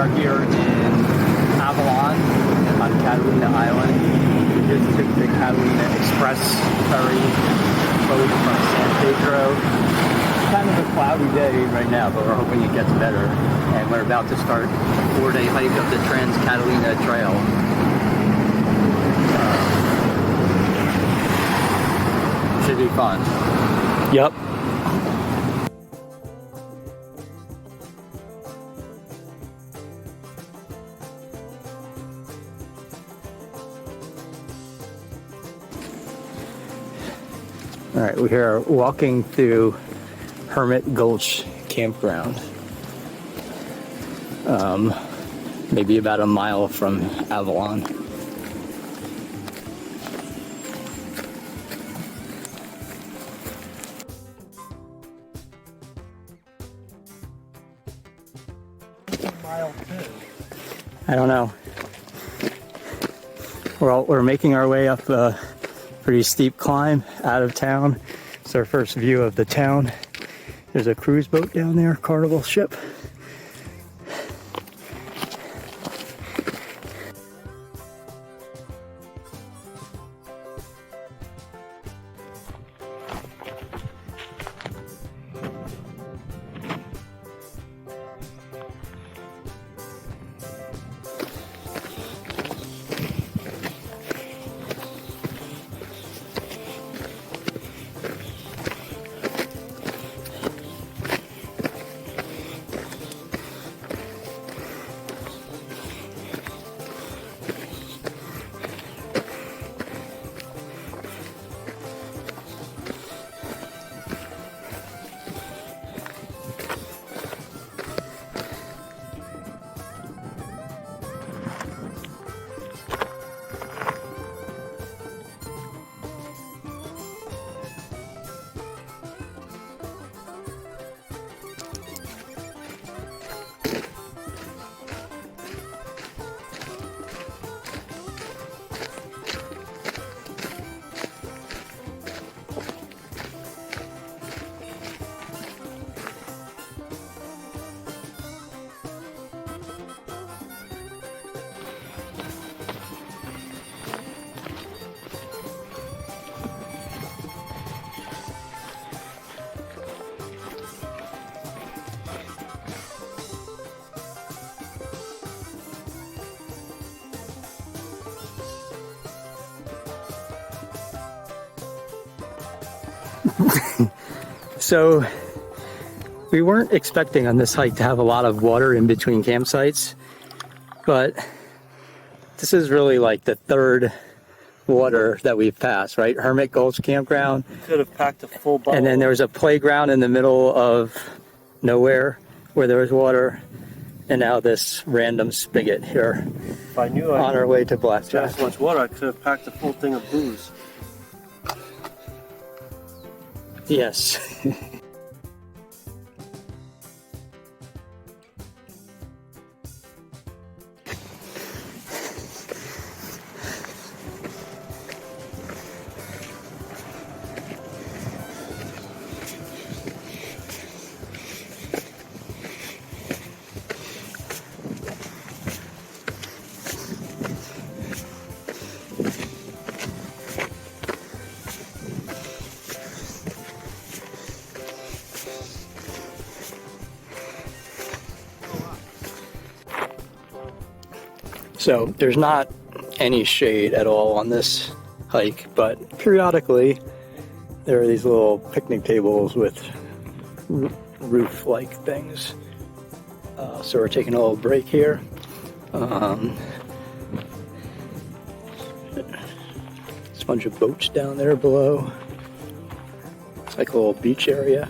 are here in Avalon on Catalina Island. We just took the Catalina Express ferry boat from San Pedro. Kind of a cloudy day right now, but we're hoping it gets better. And we're about to start a 4-day hike of the Trans Catalina Trail. Should be fun. Yep. All right, we are walking through Hermit Gulch Campground. Maybe about a mile from Avalon. I don't know. We're making our way up a pretty steep climb out of town. It's our first view of the town. There's a cruise boat down there, Carnival ship. So we weren't expecting on this hike to have a lot of water in between campsites, but this is really like the third water that we've passed, right? Hermit Gulch Campground. Could have packed a full bottle. And then there was a playground in the middle of nowhere where there was water. And now this random spigot here. If I knew on our way to Blackjack. so much water, I could have packed a full thing of booze. Yes. So there's not any shade at all on this hike, but periodically there are these little picnic tables with roof-like things. So we're taking a little break here. There's a bunch of boats down there below. It's like a little beach area.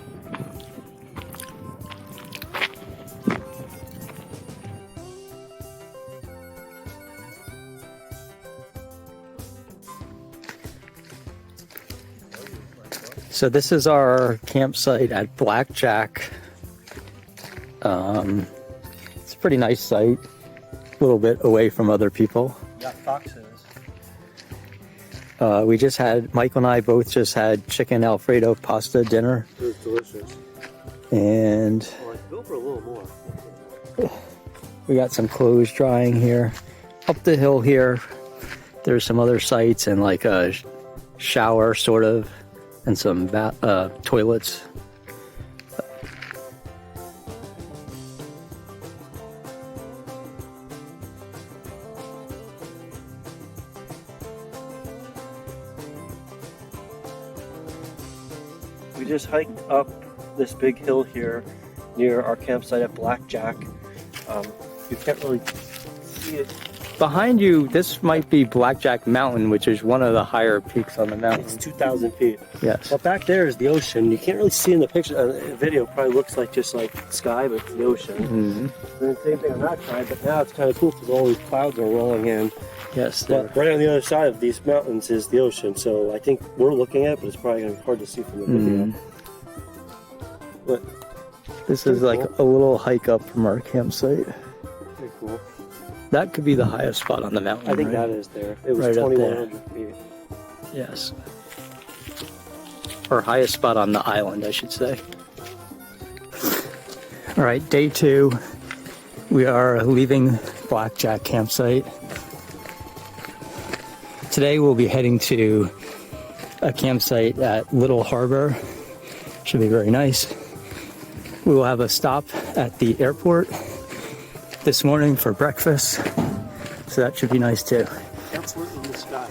So this is our campsite at Blackjack. It's a pretty nice site, a little bit away from other people. Got foxes. We just had, Michael and I both just had chicken Alfredo pasta dinner. It was delicious. And Well, I could go for a little more. We got some clothes drying here. Up the hill here, there's some other sites and like a shower sort of, and some toilets. We just hiked up this big hill here near our campsite at Blackjack. You can't really see it. Behind you, this might be Blackjack Mountain, which is one of the higher peaks on the mountain. It's 2,000 feet. Yes. Well, back there is the ocean. You can't really see in the picture. The video probably looks like just like sky, but it's the ocean. Mm-hmm. And the same thing on that side, but now it's kind of cool because all these clouds are rolling in. Yes. But right on the other side of these mountains is the ocean. So I think we're looking at it, but it's probably going to be hard to see from the video. But this is like a little hike up from our campsite. pretty cool. That could be the highest spot on the mountain. I think right? that is there. It was Right up there. 2,100 feet. Yes. Or highest spot on the island, I should say. All right, day 2. We are leaving Blackjack campsite. Today we'll be heading to a campsite at Little Harbor. Should be very nice. We will have a stop at the airport this morning for breakfast, so that should be nice too. Airport in the sky.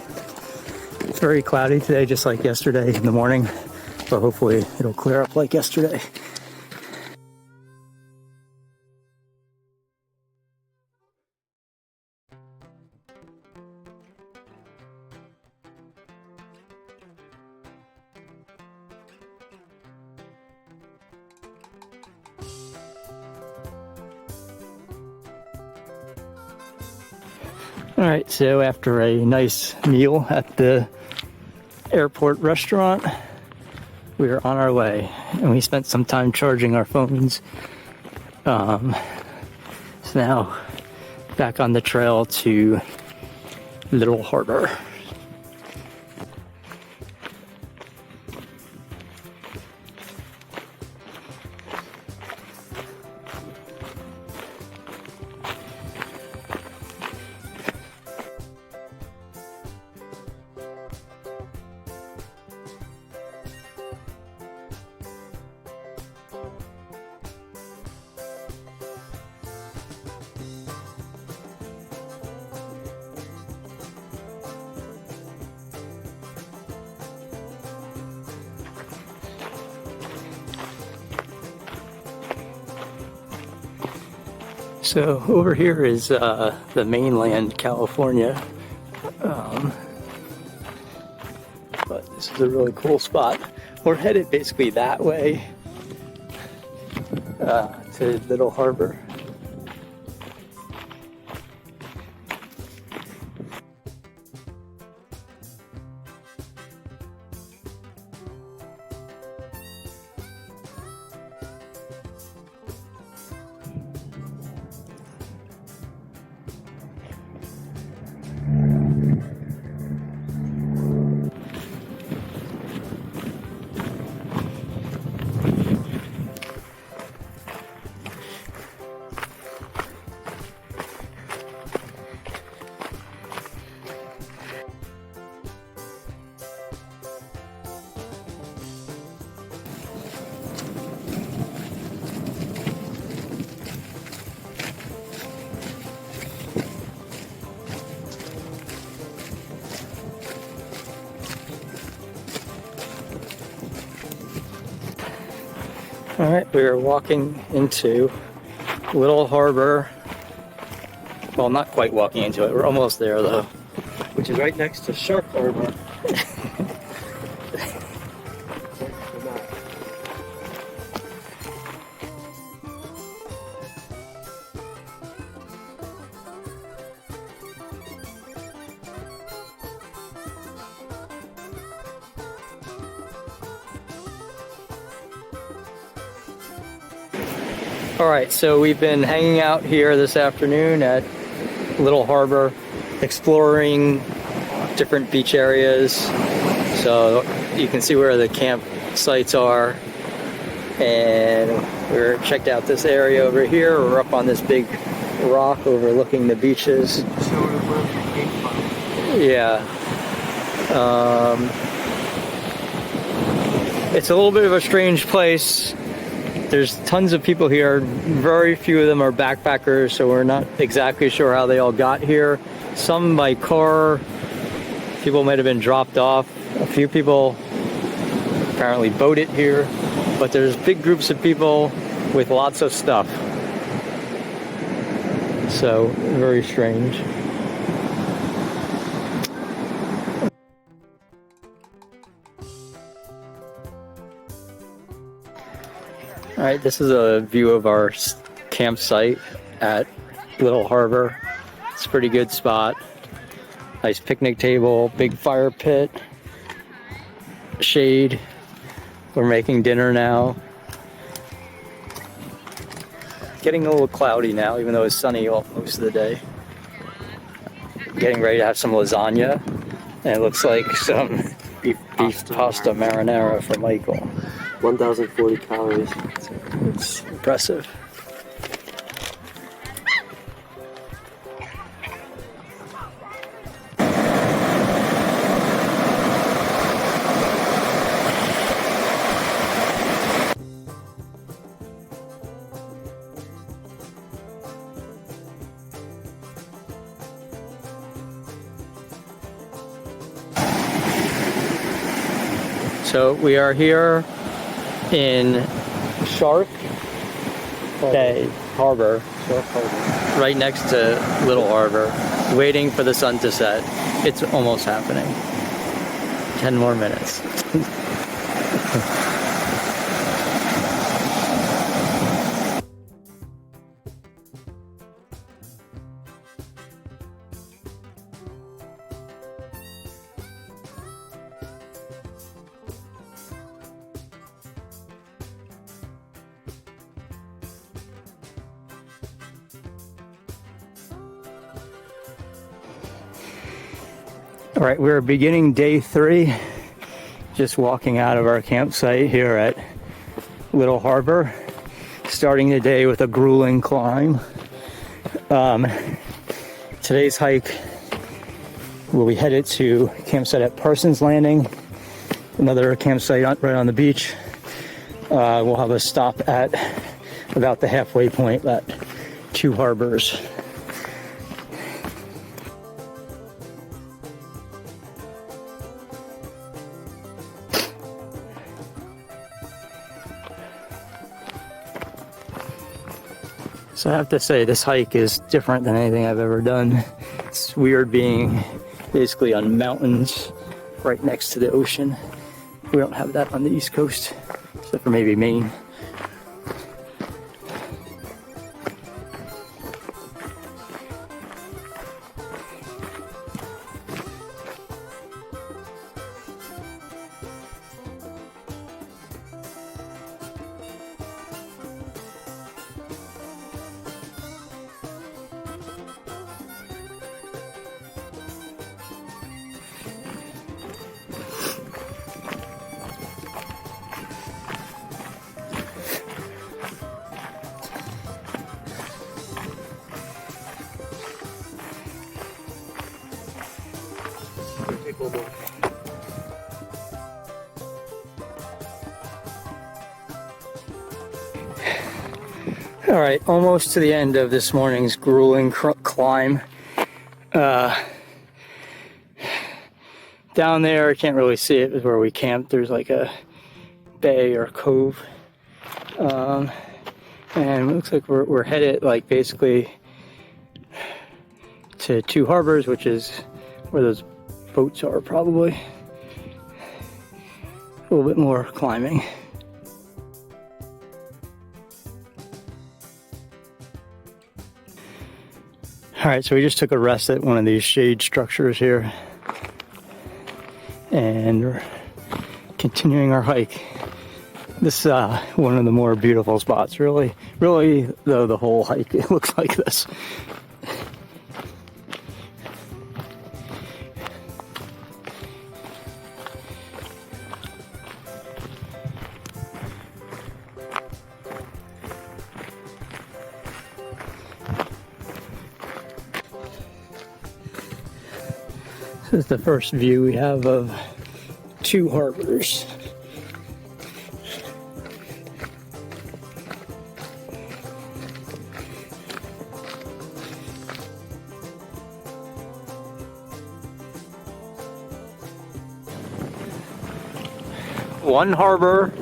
It's very cloudy today, just like yesterday in the morning, but hopefully it'll clear up like yesterday. All right, so after a nice meal at the airport restaurant, we are on our way, and we spent some time charging our phones. So now back on the trail to Little Harbor. So over here is the mainland California, but this is a really cool spot. We're headed basically that way to Little Harbor. All right, we are walking into Little Harbor. Well, not quite walking into it. We're almost there, though. Which is right next to Shark Harbor. All right, so we've been hanging out here this afternoon at Little Harbor, exploring different beach areas. So you can see where the campsites are. And we're checked out this area over here. We're up on this big rock overlooking the beaches. Sort of where we came from. Yeah. It's a little bit of a strange place. There's tons of people here. Very few of them are backpackers, so we're not exactly sure how they all got here. Some by car. People might have been dropped off. A few people apparently boated here, but there's big groups of people with lots of stuff. So, very strange. All right, this is a view of our campsite at Little Harbor. It's a pretty good spot. Nice picnic table, big fire pit, shade. We're making dinner now. Getting a little cloudy now, even though it's sunny most of the day. Getting ready to have some lasagna. And it looks like some beef pasta marinara for Michael. 1,040 calories. It's impressive. So we are here in Shark Bay Harbor, right next to Little Harbor, waiting for the sun to set. It's almost happening. 10 more minutes. All right, we're beginning day 3, just walking out of our campsite here at Little Harbor, starting the day with a grueling climb. Today's hike, we'll be headed to a campsite at Parsons Landing, another campsite right on the beach. We'll have a stop at about the halfway point at 2 harbors. So I have to say, this hike is different than anything I've ever done. It's weird being basically on mountains right next to the ocean. We don't have that on the East Coast, except for maybe Maine. All right, almost to the end of this morning's grueling climb. Down there, I can't really see it, is where we camped. There's like a bay or cove. And it looks like we're headed like basically to 2 harbors, which is where those boats are probably. A little bit more climbing. All right, so we just took a rest at one of these shade structures here, and we're continuing our hike. This is one of the more beautiful spots, really though the whole hike, it looks like this. This is the first view we have of two harbors. One harbor,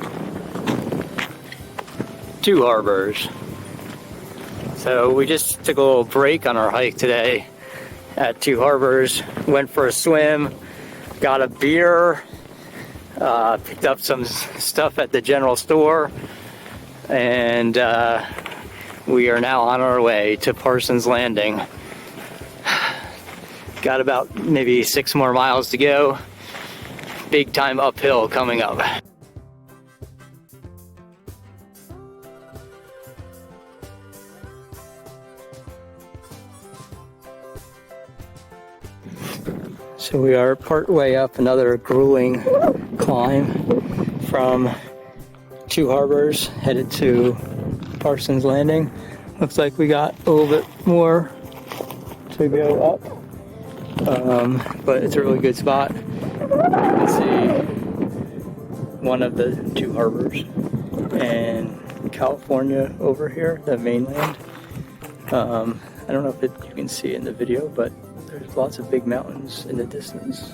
two harbors. So we just took a little break on our hike today at Two Harbors, went for a swim, got a beer, picked up some stuff at the general store, and we are now on our way to Parsons Landing. Got about maybe 6 more miles to go. Big time uphill coming up. So we are part way up another grueling climb from Two Harbors, headed to Parsons Landing. Looks like we got a little bit more to go up, but it's a really good spot. You can see one of the two harbors, and California over here, the mainland. I don't know if you can see in the video, but there's lots of big mountains in the distance.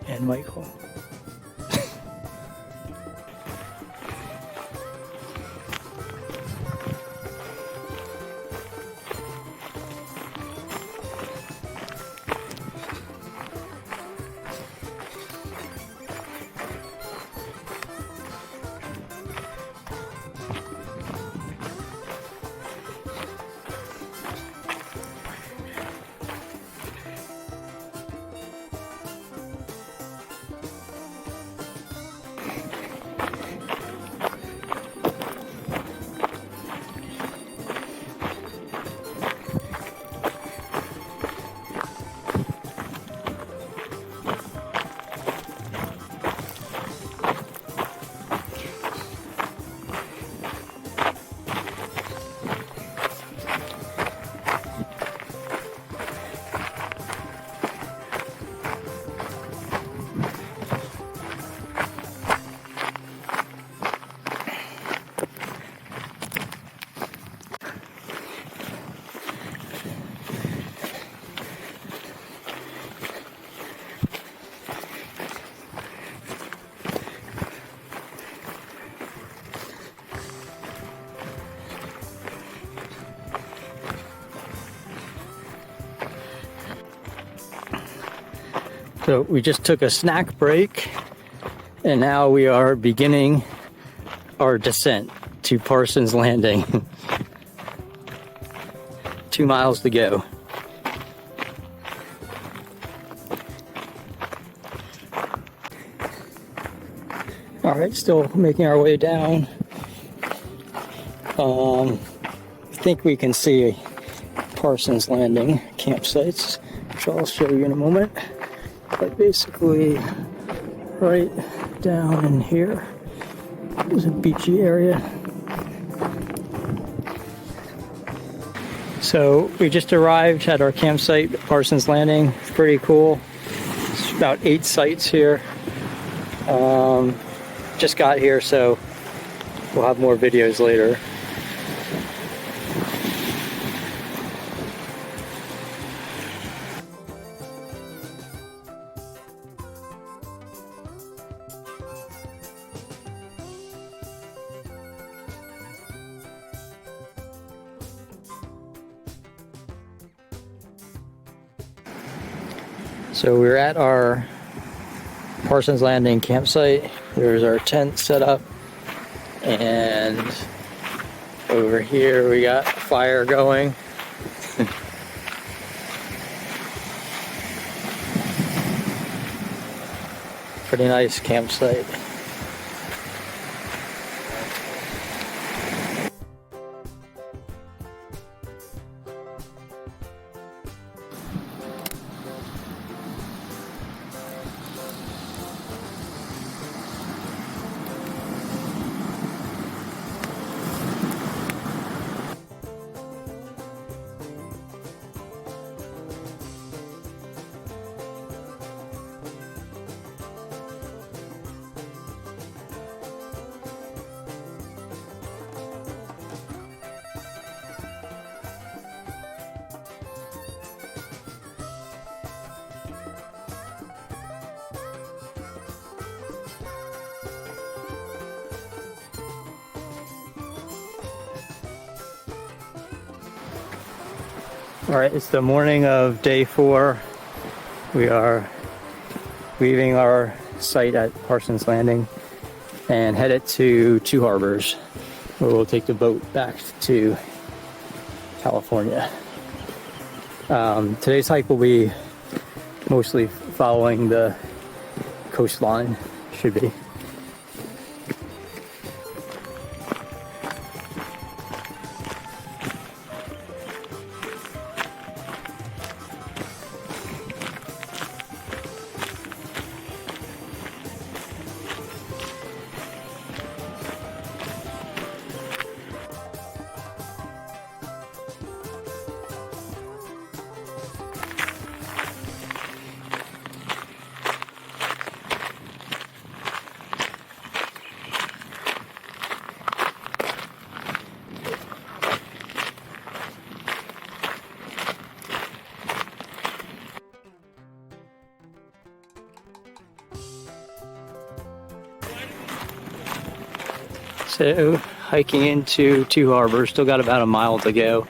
And Michael. So we just took a snack break, and now we are beginning our descent to Parsons Landing. 2 miles to go. All right, still making our way down. I think we can see Parsons Landing campsites, which I'll show you in a moment. But basically, right down in here is a beachy area. So we just arrived at our campsite, Parsons Landing. It's pretty cool. It's about 8 sites here. Just got here, so we'll have more videos later. So we're at our Parsons Landing campsite. There's our tent set up, and over here we got a fire going. Pretty nice campsite. All right, it's the morning of day 4. We are leaving our site at Parsons Landing and headed to Two Harbors, where we'll take the boat back to California. Today's hike will be mostly following the coastline, should be. So hiking into Two Harbors, still got about a mile to go.